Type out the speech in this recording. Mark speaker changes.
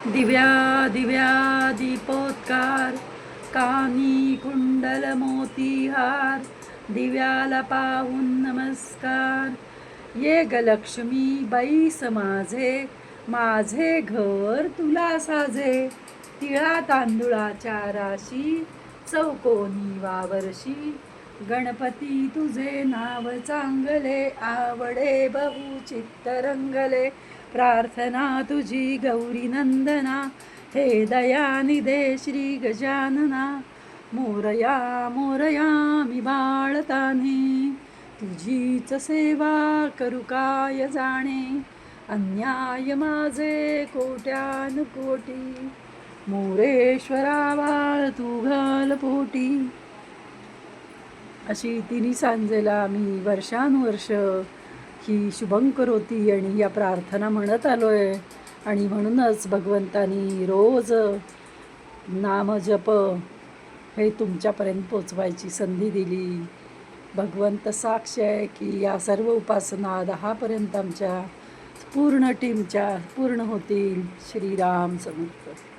Speaker 1: दिव्या दिव्या दीपोत्कार, कानी कुंडल मोतीहार, दिव्याला पाहून नमस्कार. ये ग लक्ष्मी बाईस माझे घर तुला साजे. तिळा तांदुळाच्या राशी, चौकोनी वावरशी, गणपती तुझे नाव चांगले, आवडे बहु चित्त रंगले. प्रार्थना तुझी गौरी नंदना, हे दयानिधे श्री गजानना. मोरया मोरया मी बाळताने, तुझीच सेवा करू काय जाणे. अन्याय माझे कोट्यानुकोटी, मोरेश्वरा बाळ तू घाल पोटी. अशी तिन्ही सांजेला मी वर्षानुवर्ष ही शुभंकर होती आणि या प्रार्थना म्हणत आलोय. आणि म्हणूनच भगवंतानी रोज नामजप हे तुमच्यापर्यंत पोचवायची संधी दिली. भगवंत साक्ष आहे की या सर्व उपासना 10पर्यंत आमच्या पूर्ण टीमच्या पूर्ण होतील. श्रीराम समर्थ.